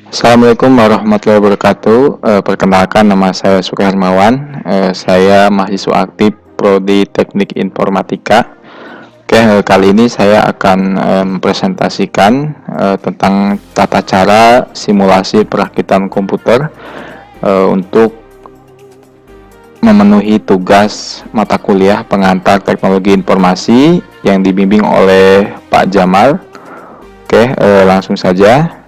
Assalamualaikum warahmatullahi wabarakatuh. Perkenalkan, nama saya Suka Hermawan. Saya mahasiswa aktif Prodi Teknik Informatika. Kali ini saya akan mempresentasikan tentang tata cara simulasi perakitan komputer untuk memenuhi tugas mata kuliah pengantar teknologi informasi yang dibimbing oleh Pak Jamal. Langsung saja.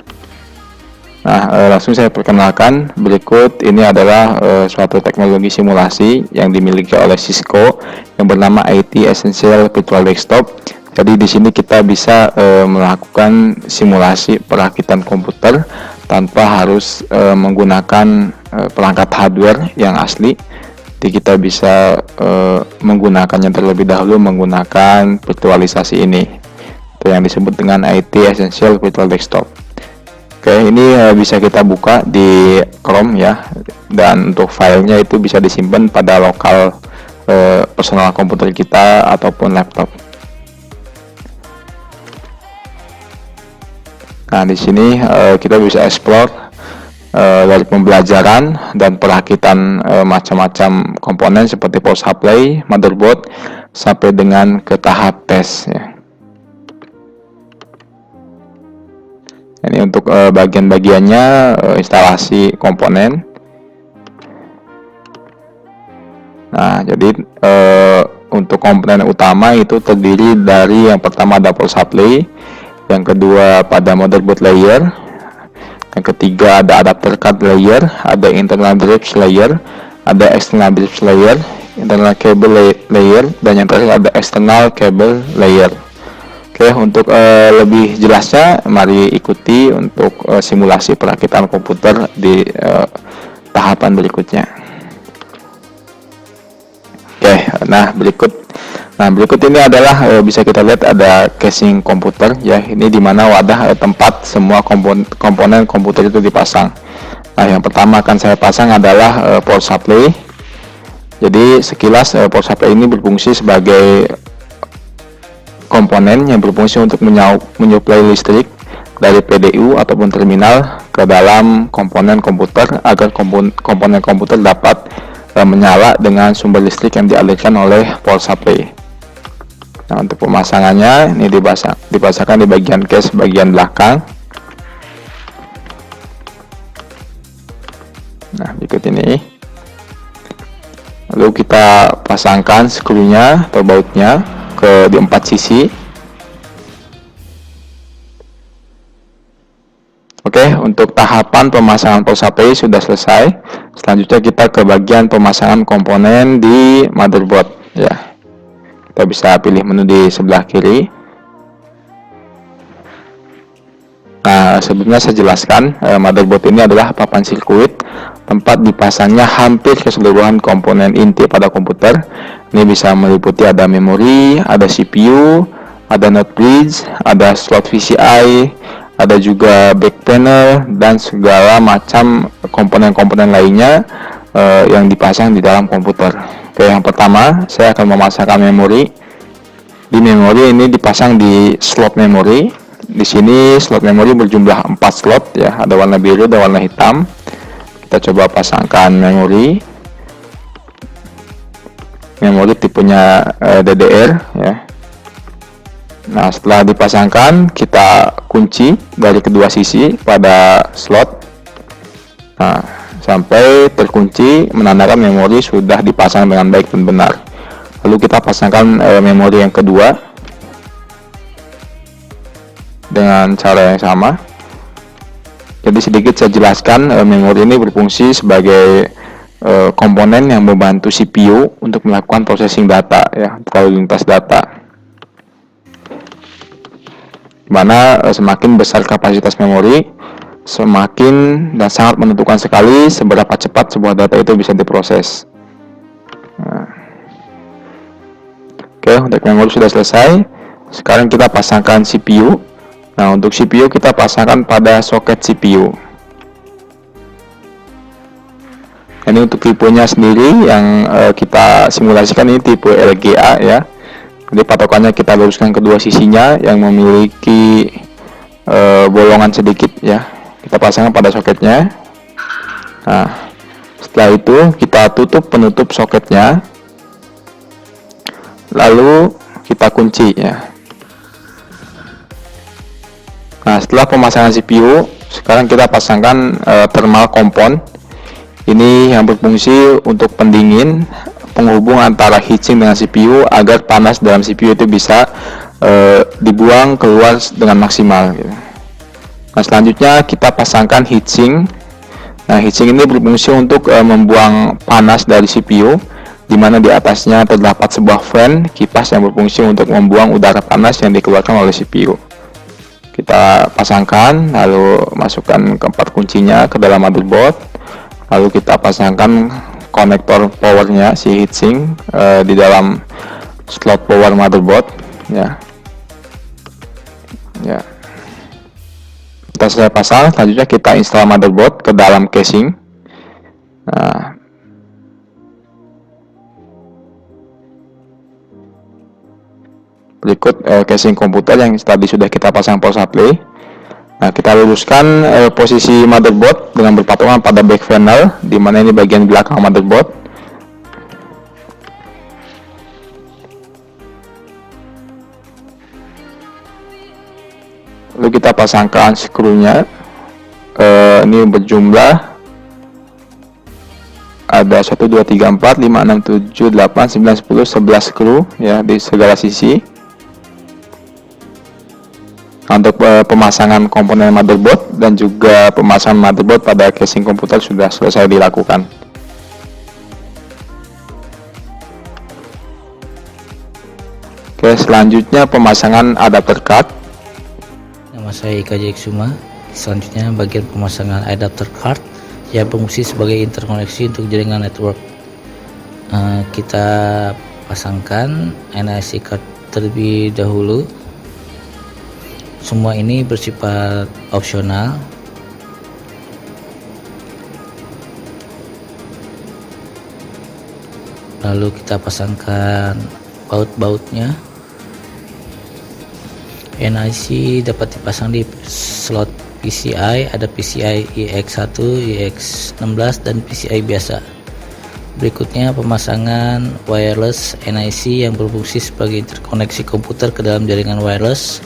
Langsung saya perkenalkan. Berikut ini adalah suatu teknologi simulasi yang dimiliki oleh Cisco yang bernama IT Essential Virtual Desktop. Jadi di sini kita bisa melakukan simulasi perakitan komputer tanpa harus menggunakan perangkat hardware yang asli. Jadi kita bisa menggunakannya terlebih dahulu menggunakan virtualisasi ini, itu yang disebut dengan IT Essential Virtual Desktop. Ini bisa kita buka di Chrome ya, dan untuk filenya itu bisa disimpan pada lokal personal komputer kita ataupun laptop. Nah, di sini kita bisa explore dari pembelajaran dan perakitan macam-macam komponen seperti power supply, motherboard, sampai dengan ke tahap tes ya. Ini untuk bagian-bagiannya, instalasi komponen. Nah, jadi untuk komponen utama itu terdiri dari yang pertama ada power supply, yang kedua pada motherboard layer, yang ketiga ada adapter card layer, ada internal drive layer, ada external drive layer, internal cable layer, dan yang terakhir ada external cable layer. Untuk lebih jelasnya, mari ikuti untuk simulasi perakitan komputer di tahapan berikutnya. Berikut ini adalah bisa kita lihat ada casing komputer ya. Ini dimana wadah tempat semua komponen komputer itu dipasang. Nah, yang pertama akan saya pasang adalah power supply. Jadi sekilas power supply ini berfungsi sebagai komponen yang berfungsi untuk menyuplai listrik dari PDU ataupun terminal ke dalam komponen komputer agar komponen komputer dapat menyala dengan sumber listrik yang dialirkan oleh power supply. Nah, untuk pemasangannya ini dipasangkan di bagian case bagian belakang. Nah, berikut ini. Lalu kita pasangkan skrunya atau bautnya di 4 sisi. Untuk tahapan pemasangan power supply sudah selesai. Selanjutnya kita ke bagian pemasangan komponen di motherboard ya. Kita bisa pilih menu di sebelah kiri. Nah, sebelumnya saya jelaskan, motherboard ini adalah papan sirkuit tempat dipasangnya hampir keseluruhan komponen inti pada komputer. Ini bisa meliputi ada memori, ada CPU, ada NOT bridge, ada slot VCI, ada juga back panel, dan segala macam komponen-komponen lainnya yang dipasang di dalam komputer. Yang pertama saya akan memasangkan memori. Di memori ini dipasang di slot memori. Di sini slot memori berjumlah 4 slot ya, ada warna biru dan warna hitam. Kita coba pasangkan memori tipenya DDR ya. Nah, setelah dipasangkan kita kunci dari kedua sisi pada slot. Nah, sampai terkunci menandakan memori sudah dipasang dengan baik dan benar. Lalu kita pasangkan memori yang kedua dengan cara yang sama. Jadi sedikit saya jelaskan, memori ini berfungsi sebagai komponen yang membantu CPU untuk melakukan processing data ya, lalu lintas data. Dimana semakin besar kapasitas memori, semakin dan sangat menentukan sekali seberapa cepat sebuah data itu bisa diproses. Untuk memori sudah selesai. Sekarang kita pasangkan CPU. Nah, untuk CPU kita pasangkan pada soket CPU. Ini untuk tipenya sendiri yang kita simulasikan, ini tipe LGA ya. Jadi patokannya kita luruskan kedua sisinya yang memiliki bolongan sedikit ya, kita pasangkan pada soketnya. Nah, setelah itu kita tutup penutup soketnya, lalu kita kunci ya. Nah, setelah pemasangan CPU, sekarang kita pasangkan thermal compound. Ini yang berfungsi untuk pendingin, penghubung antara heatsink dengan CPU agar panas dalam CPU itu bisa dibuang keluar dengan maksimal gitu. Nah, selanjutnya kita pasangkan heatsink. Nah, heatsink ini berfungsi untuk membuang panas dari CPU, di mana di atasnya terdapat sebuah fan kipas yang berfungsi untuk membuang udara panas yang dikeluarkan oleh CPU. Kita pasangkan, lalu masukkan keempat kuncinya ke dalam motherboard, lalu kita pasangkan konektor powernya si heatsink di dalam slot power motherboard ya. Kita selesai pasang, selanjutnya kita install motherboard ke dalam casing. Nah, berikut casing komputer yang tadi sudah kita pasang power supply. Nah, kita luruskan posisi motherboard dengan berpatungan pada back panel, di mana ini bagian belakang motherboard. Lalu kita pasangkan skrunya. Ini berjumlah ada 1, 2, 3, 4, 5, 6, 7, 8, 9, 10, 11 skru ya di segala sisi. Untuk pemasangan komponen motherboard dan juga pemasangan motherboard pada casing komputer sudah selesai dilakukan. Oke, selanjutnya pemasangan adapter card. Nama saya Ika Jayaksuma. Selanjutnya bagian pemasangan adapter card yang berfungsi sebagai interkoneksi untuk jaringan network. Kita pasangkan NIC card terlebih dahulu. Semua ini bersifat opsional. Lalu kita pasangkan baut-bautnya. NIC dapat dipasang di slot PCI, ada PCI EX1, EX16 dan PCI biasa. Berikutnya pemasangan wireless NIC yang berfungsi sebagai interkoneksi komputer ke dalam jaringan wireless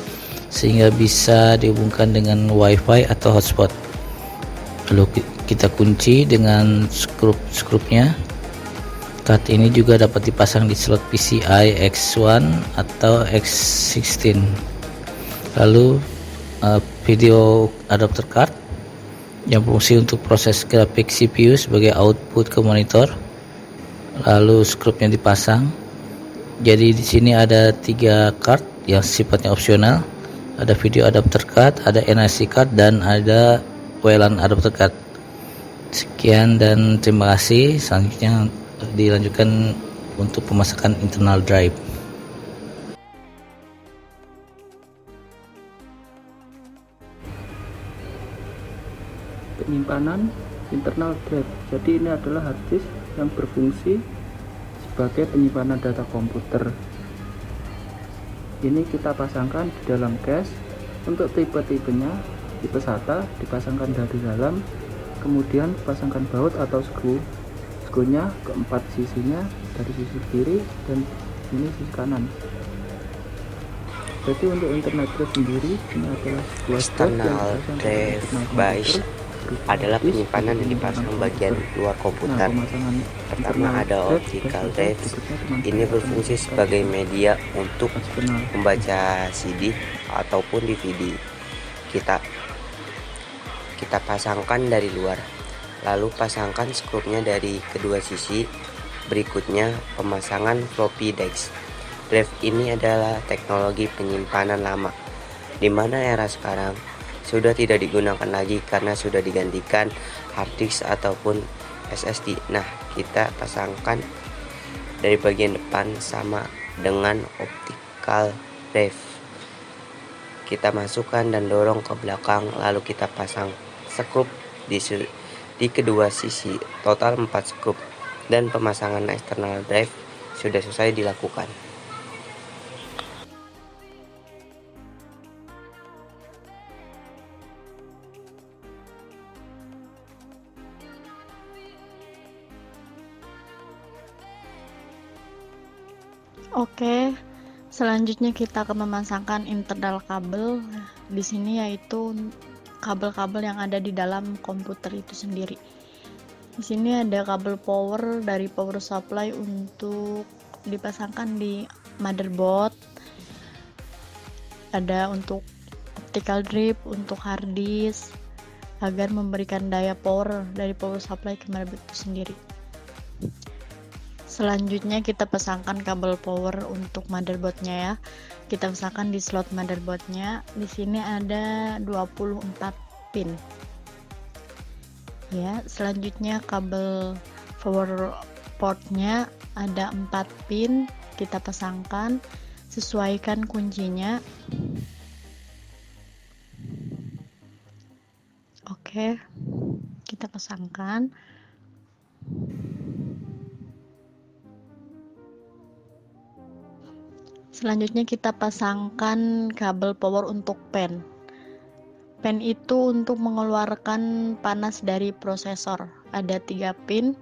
sehingga bisa dihubungkan dengan WiFi atau hotspot. Lalu kita kunci dengan skrup-skrupnya. Card ini juga dapat dipasang di slot PCI X1 atau X16. Lalu video adapter card yang berfungsi untuk proses grafik CPU sebagai output ke monitor. Lalu skrupnya dipasang. Jadi di sini ada 3 card yang sifatnya opsional. Ada video adapter card, ada NIC card, dan ada WLAN adapter card. Sekian dan terima kasih. Selanjutnya dilanjutkan untuk pemasangan internal drive. Penyimpanan internal drive. Jadi ini adalah hard disk yang berfungsi sebagai penyimpanan data komputer. Ini kita pasangkan di dalam cache. Untuk tipe-tipenya, tipe SATA dipasangkan dari dalam, kemudian pasangkan baut atau skrunya keempat sisinya, dari sisi kiri dan ini sisi kanan. Jadi untuk internet drive sendiri ini adalah sebuah external drive bus adalah penyimpanan yang dipasang bagian luar komputer. Pertama ada optical drive. Ini berfungsi sebagai media untuk membaca CD ataupun DVD. Kita pasangkan dari luar, lalu pasangkan skrupnya dari kedua sisi. Berikutnya pemasangan floppy disk. Drive ini adalah teknologi penyimpanan lama, di mana era sekarang sudah tidak digunakan lagi karena sudah digantikan hard disk ataupun SSD. Nah, kita pasangkan dari bagian depan sama dengan optical drive. Kita masukkan dan dorong ke belakang, lalu kita pasang skrup di kedua sisi. Total 4 skrup dan pemasangan external drive sudah selesai dilakukan. Oke, selanjutnya kita akan memasangkan internal kabel di sini, yaitu kabel-kabel yang ada di dalam komputer itu sendiri. Di sini ada kabel power dari power supply untuk dipasangkan di motherboard, ada untuk optical drip, untuk hard disk, agar memberikan daya power dari power supply ke motherboard itu sendiri. Selanjutnya kita pasangkan kabel power untuk motherboardnya ya. Kita pasangkan di slot motherboardnya. Di sini ada 24 pin. Ya, selanjutnya kabel power portnya ada 4 pin. Kita pasangkan, sesuaikan kuncinya. Oke, kita pasangkan. Selanjutnya kita pasangkan kabel power untuk pen. Pen itu untuk mengeluarkan panas dari prosesor. Ada 3 pin,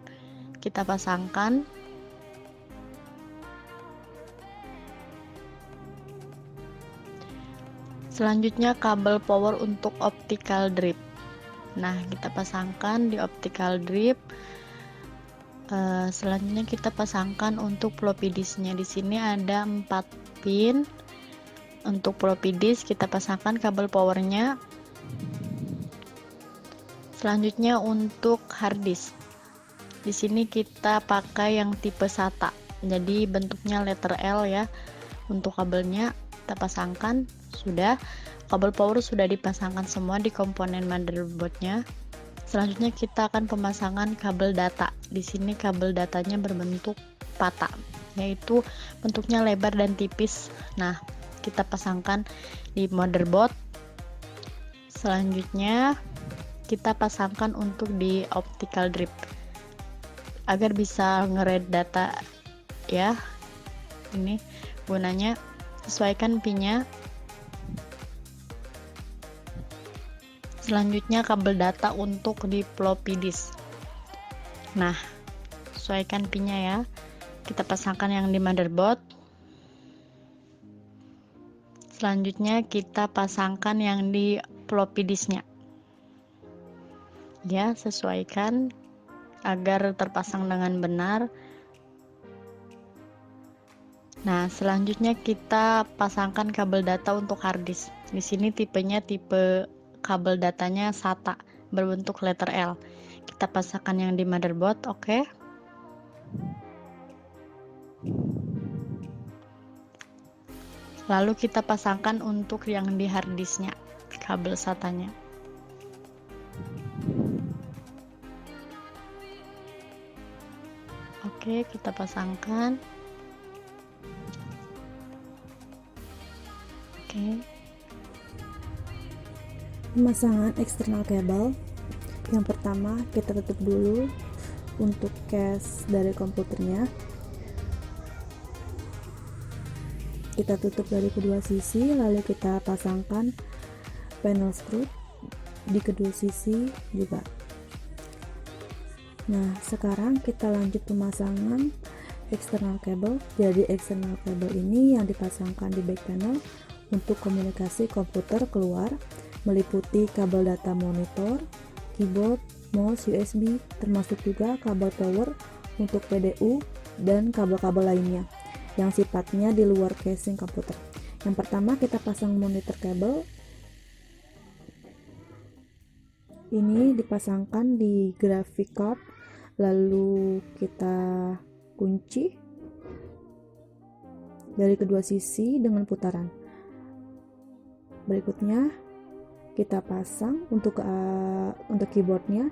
kita pasangkan. Selanjutnya kabel power untuk optical drip. Nah, kita pasangkan di optical drip. Selanjutnya kita pasangkan untuk floppy disknya. Di sini ada 4 pin. Untuk floppy disk kita pasangkan kabel powernya. Selanjutnya untuk hard disk. Di sini kita pakai yang tipe SATA. Jadi bentuknya letter L ya. Untuk kabelnya kita pasangkan. Sudah, kabel power sudah dipasangkan semua di komponen motherboardnya. Selanjutnya kita akan pemasangan kabel data. Di sini kabel datanya berbentuk pata, yaitu bentuknya lebar dan tipis. Nah, kita pasangkan di motherboard. Selanjutnya kita pasangkan untuk di optical drip agar bisa nge-read data ya. Ini gunanya, sesuaikan pinnya. Selanjutnya kabel data untuk di floppy disk. Nah, sesuaikan pinnya ya. Kita pasangkan yang di motherboard. Selanjutnya kita pasangkan yang di floppy disknya. Ya, sesuaikan agar terpasang dengan benar. Nah, selanjutnya kita pasangkan kabel data untuk hard disk. Di sini tipenya tipe kabel datanya SATA berbentuk letter L. Kita pasangkan yang di motherboard, oke. Lalu kita pasangkan untuk yang di hard disknya, kabel SATA-nya. Oke, kita pasangkan. Oke. Pemasangan eksternal kabel. Yang pertama, kita tutup dulu untuk case dari komputernya. Kita tutup dari kedua sisi, lalu kita pasangkan panel screw di kedua sisi juga. Nah, sekarang kita lanjut pemasangan eksternal kabel. Jadi eksternal kabel ini yang dipasangkan di back panel untuk komunikasi komputer keluar, meliputi kabel data monitor, keyboard, mouse, USB, termasuk juga kabel power untuk PDU dan kabel-kabel lainnya yang sifatnya di luar casing komputer. Yang pertama kita pasang monitor kabel. Ini dipasangkan di graphic card, lalu kita kunci dari kedua sisi dengan putaran. Berikutnya kita pasang untuk keyboardnya.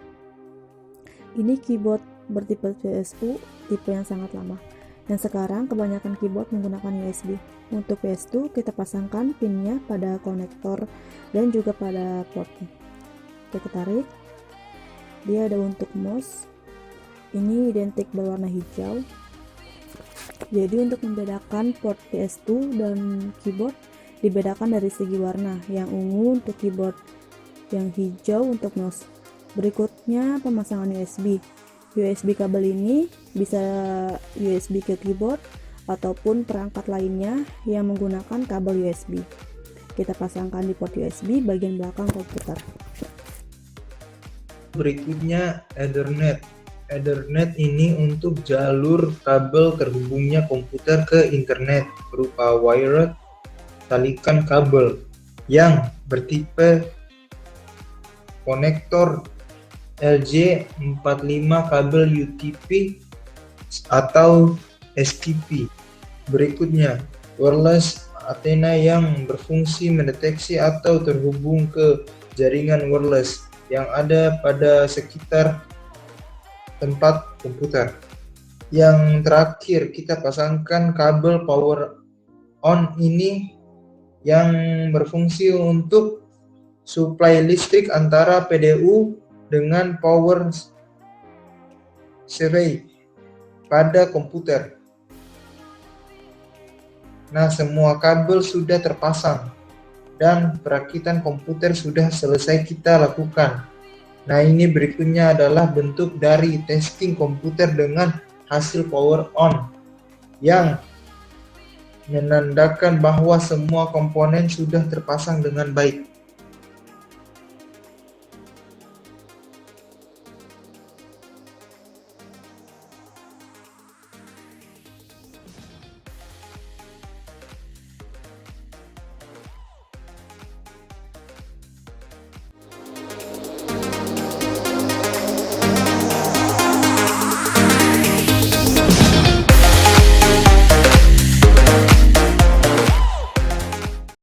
Ini keyboard bertipe PSU, tipe yang sangat lama. Dan sekarang kebanyakan keyboard menggunakan USB. Untuk PS2 kita pasangkan pinnya pada konektor dan juga pada portnya. Kita tarik. Dia ada untuk mouse. Ini identik berwarna hijau. Jadi untuk membedakan port PS2 dan keyboard dibedakan dari segi warna, yang ungu untuk keyboard, yang hijau untuk mouse. Berikutnya pemasangan USB. USB kabel ini bisa USB ke keyboard ataupun perangkat lainnya yang menggunakan kabel USB. Kita pasangkan di port USB bagian belakang komputer. Berikutnya Ethernet. Ethernet ini untuk jalur kabel terhubungnya komputer ke internet berupa wired talikan kabel yang bertipe konektor LJ45 kabel UTP atau STP. Berikutnya wireless antena yang berfungsi mendeteksi atau terhubung ke jaringan wireless yang ada pada sekitar tempat komputer. Yang terakhir, kita pasangkan kabel power on ini yang berfungsi untuk suplai listrik antara PDU dengan power supply pada komputer. Nah, semua kabel sudah terpasang dan perakitan komputer sudah selesai kita lakukan. Nah, ini berikutnya adalah bentuk dari testing komputer dengan hasil power on yang menandakan bahwa semua komponen sudah terpasang dengan baik.